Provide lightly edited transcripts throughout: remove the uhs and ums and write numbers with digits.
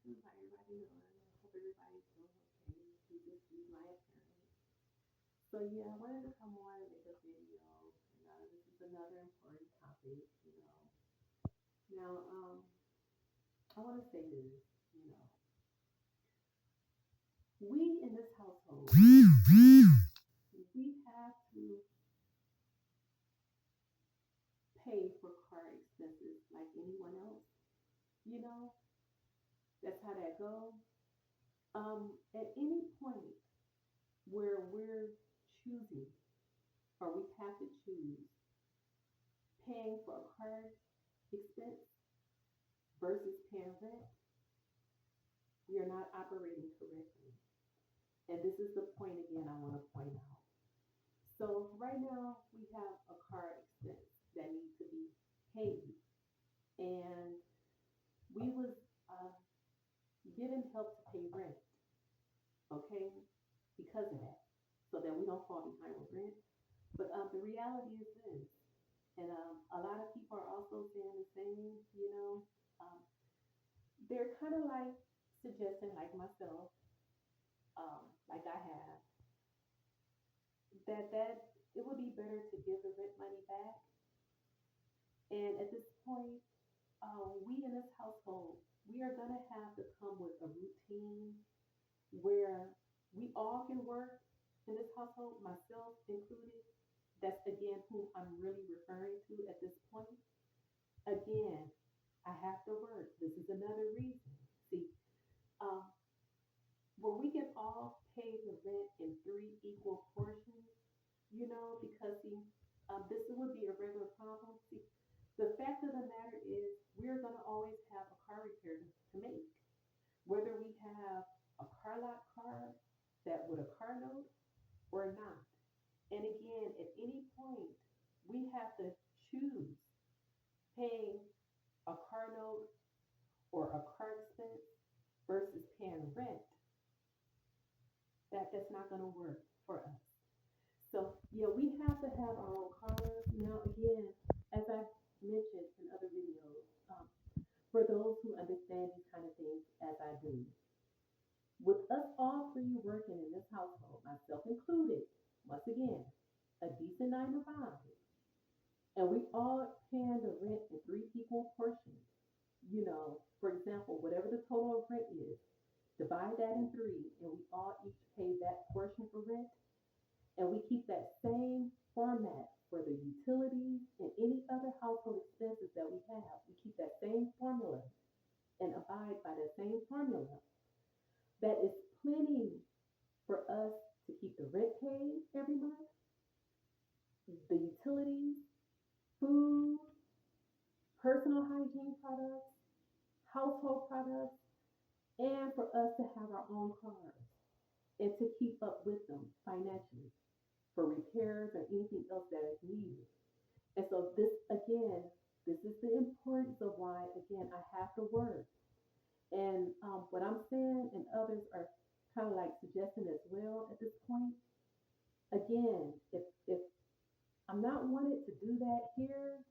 How everybody doing? I hope everybody's doing okay. This is my attorney. So yeah, I wanted to come on and make a video. This is another important topic. Now, I want to say this. You know, we in this household, we have to pay for car expenses like anyone else. You know, that's how that goes. At any point where we're choosing, or we have to choose paying for a car expense versus paying rent, we are not operating correctly. And this is the point again I want to point out. So right now we have a car expense that needs to be paid, and we was uh, given help to pay rent, okay, because of that, so that we don't fall behind with rent. But the reality is this, and a lot of people are also saying the same. Um, they're kind of like suggesting, like myself, like I have, that it would be better to give the rent money back. And at this point, we in this household, we are gonna have to come with a routine where we all can work in this household, myself included. That's again who I'm really referring to at this point. Again, I have to work. This is another reason. See, um, where we can all pay the rent in three equal portions, because see, this would be a regular problem. See, the fact of the matter is, we're going to always have a car repair to make, whether we have a car lot card that with a car note or not. And again, at any point, we have to choose paying a car note or a car expense versus paying rent. That's not going to work for us. So yeah, we have to have our own cars. Now again, as I mentioned in other videos, for those who understand these kind of things as I do, with us all three working in this household, myself included, once again, a decent 9 to 5, and we all paying the rent in three equal portions. For example, whatever the total of rent is, divide that in three, and we all each pay that portion for rent, and we keep that same format for the utilities and any other household expenses that we have. We keep that same formula and abide by the same formula. That is plenty for us to keep the rent paid every month, the utilities, food, personal hygiene products, household products, and for us to have our own cars and to keep up with them financially for repairs or anything else that is needed. And so this is the importance of why, again, I have to work. And what I'm saying, and others are kind of like suggesting as well at this point, again, if I'm not wanted to do that here,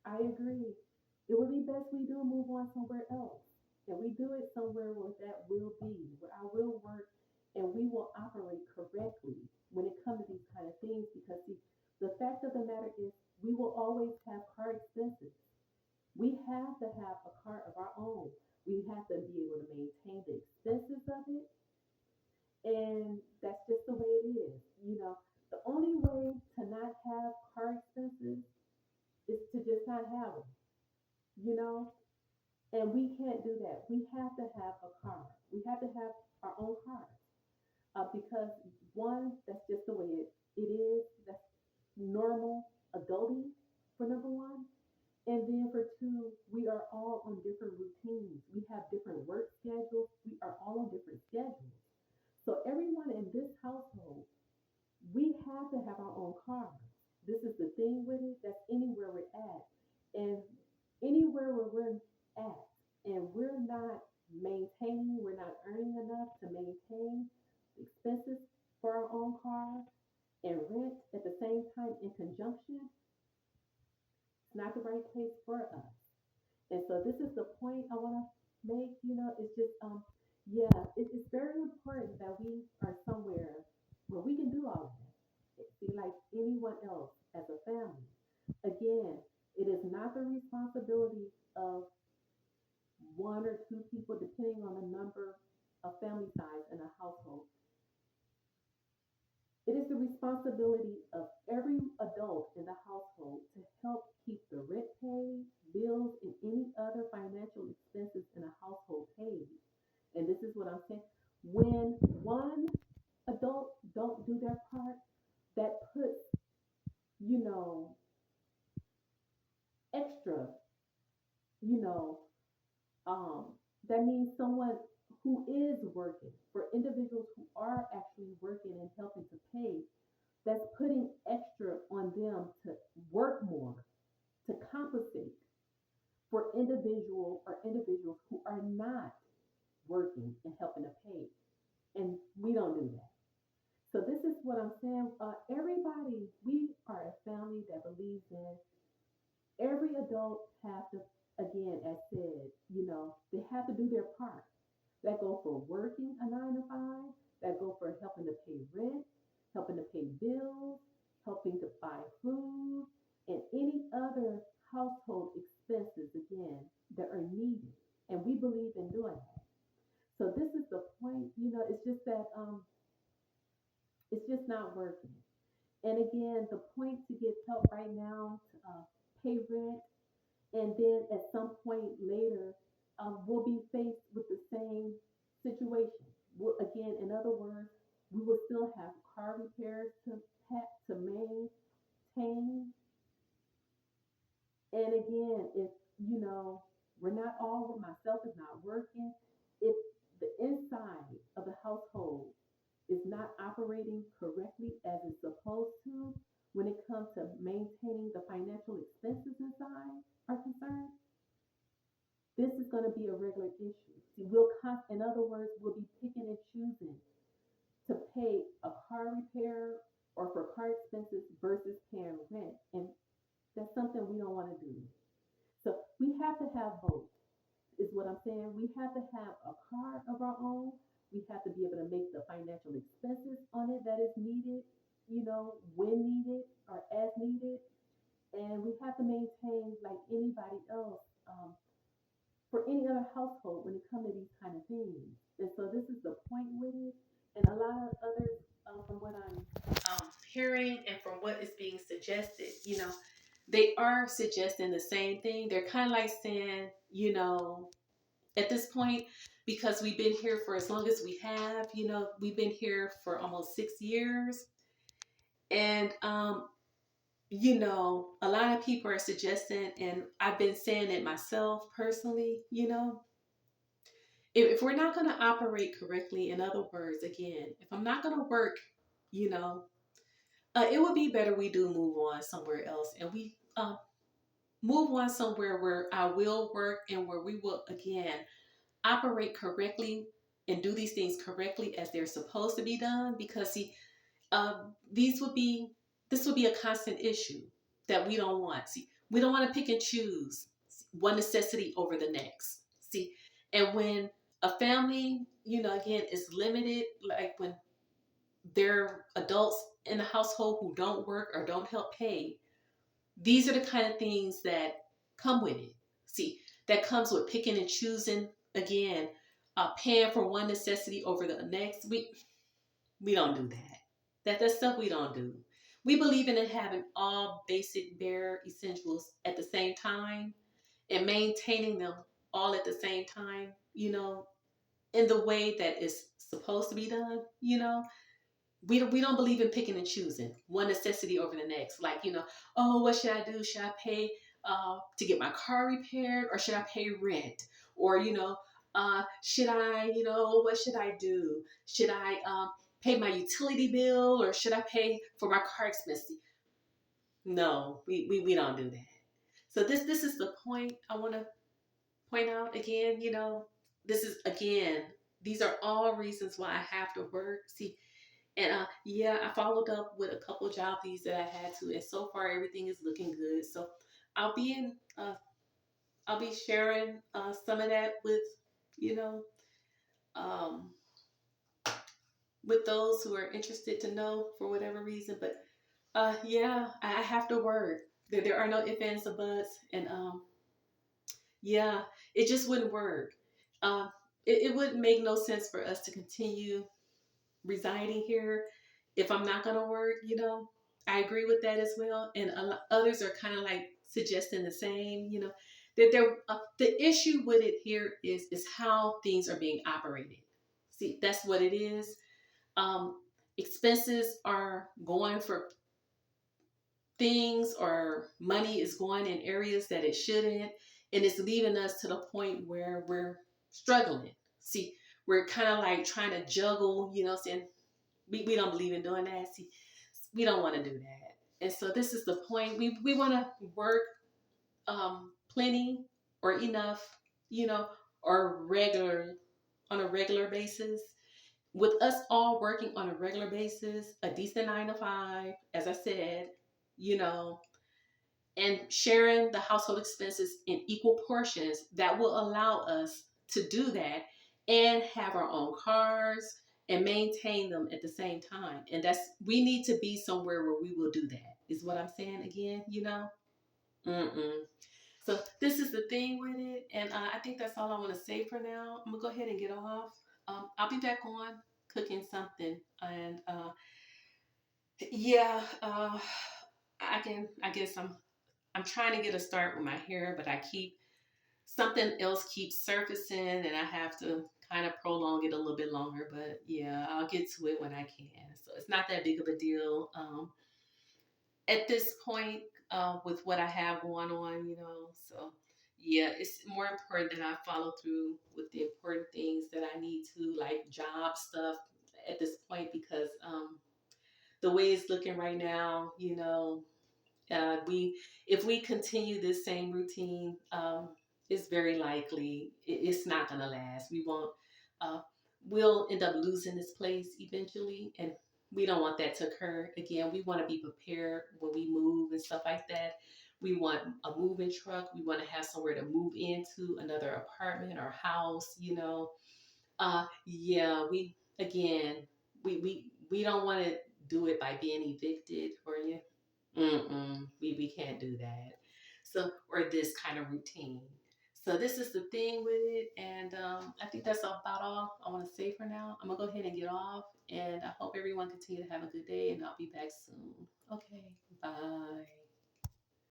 I agree. It would be best we do move on somewhere else. And we do it somewhere where that will be, where I will work and we will operate correctly when it comes to these kind of things. Because see, the fact of the matter is we will always have car expenses. We have to have a car of our own. We have to be able to maintain the expenses of it. And that's just the way it is. The only way to not have car expenses is to just not have them, you know? And we can't do that. We have to have a car. We have to have our own cars, because one, that's just the way it is. That's normal adulting for number one. And then for two, we are all on different routines. We have different work schedules. We are all on different schedules. So everyone in this household, we have to have our own cars. This is the thing with it. That's anywhere we're at. And anywhere where we're at, and we're not maintaining, we're not earning enough to maintain the expenses for our own car and rent at the same time in conjunction, it's not the right place for us. And so this is the point I want to make. it's just yeah, it's very important that we are somewhere where we can do all of that. Be like anyone else as a family. Again, it is not the responsibility of one or two people, depending on the number of family size in a household. It is the responsibility of every adult in the household to help keep the rent paid, bills, and any other financial expenses in a household paid. And this is what I'm saying. When one adult don't do their part, that puts, you know, extra, you know, um, that means someone who is working, for individuals who are actually working and helping to pay, that's putting extra on them to work more, to compensate for individuals who are not working and helping to pay. And we don't do that. So this is what I'm saying. Everybody, we are a family that believes in every adult have to, again, as said, they have to do their part. That go for working a 9 to 5, that go for helping to pay rent, helping to pay bills, helping to buy food, and any other household expenses, again, that are needed. And we believe in doing that. So this is the point, it's just that it's just not working. And again, the point to get help right now to pay rent, and then at some point later, we'll be faced with the same situation. Again, in other words, we will still have car repairs to maintain. And again, if we're not all, myself is not working, if the inside of the household is not operating correctly as it's supposed to when it comes to maintaining the financial expenses inside are concerned, this is going to be a regular issue. See, in other words, we'll be picking and choosing to pay a car repair or for car expenses versus paying rent. And that's something we don't want to do. So we have to have both, is what I'm saying. We have to have a car of our own. We have to be able to make the financial expenses on it that is needed, when needed or as needed. And we have to maintain, like anybody else, for any other household when it comes to these kind of things. And so this is the point with it. And a lot of others, from what I'm hearing and from what is being suggested, they are suggesting the same thing. They're kind of like saying, at this point, because we've been here for as long as we have, we've been here for almost 6 years. And, a lot of people are suggesting, and I've been saying it myself personally, if we're not going to operate correctly, in other words, again, if I'm not going to work, you know, it would be better we do move on somewhere else, and we move on somewhere where I will work and where we will, again, operate correctly and do these things correctly as they're supposed to be done. Because see, these would be this would be a constant issue that we don't want. See, we don't want to pick and choose one necessity over the next. See, and when a family, again, is limited, like when there are adults in the household who don't work or don't help pay, these are the kind of things that come with it. See, that comes with picking and choosing, again, paying for one necessity over the next. We don't do that. That's stuff we don't do. We believe in it having all basic bare essentials at the same time and maintaining them all at the same time, in the way that is supposed to be done. We don't believe in picking and choosing one necessity over the next. Like, oh, what should I do? Should I pay to get my car repaired, or should I pay rent? Or, should I, what should I do? Should I pay my utility bill, or should I pay for my car expenses? No, we don't do that. So this is the point I want to point out again. This is, again, these are all reasons why I have to work. See, and yeah, I followed up with a couple of job leads that I had to, and so far everything is looking good. So I'll be in, I'll be sharing some of that with you know, um, with those who are interested to know for whatever reason. But yeah, I have to work. There are no ifs, ands, or buts. And yeah, it just wouldn't work. Um, it wouldn't make no sense for us to continue residing here if I'm not going to work, you know. I agree with that as well. And others are kind of like suggesting the same, you know, that the issue with it here is how things are being operated. See, that's what it is. Um, Expenses are going for things, or money is going in areas that it shouldn't, and it's leaving us to the point where we're struggling. See, we're kind of like trying to juggle, you know, saying we don't believe in doing that. See, we don't want to do that. And so this is the point. We want to work plenty or enough, you know, or regular on a regular basis. With us all working on a regular basis, a decent 9 to 5, as I said, you know, and sharing the household expenses in equal portions, that will allow us to do that and have our own cars and maintain them at the same time. And that's, we need to be somewhere where we will do that, is what I'm saying again, you know? Mm-mm. So this is the thing with it. And I think that's all I want to say for now. I'm going to go ahead and get off. I'll be back on cooking something. And yeah, I guess I'm trying to get a start with my hair, but I keep something else keeps surfacing, and I have to kind of prolong it a little bit longer. But yeah, I'll get to it when I can. So it's not that big of a deal at this point with what I have going on, you know. So yeah, it's more important that I follow through with the important things that I need to, like job stuff at this point, because the way it's looking right now, you know, we if we continue this same routine, it's very likely it's not going to last. We won't. Uh, we'll end up losing this place eventually, and we don't want that to occur again. We want to be prepared when we move and stuff like that. We want a moving truck. We want to have somewhere to move into, another apartment or house. You know, yeah. We again, we don't want to do it by being evicted, or you. Mm-mm, we can't do that. So, or this kind of routine. So this is the thing with it, and I think that's about all I want to say for now. I'm gonna go ahead and get off, and I hope everyone continue to have a good day, and I'll be back soon. Okay, bye.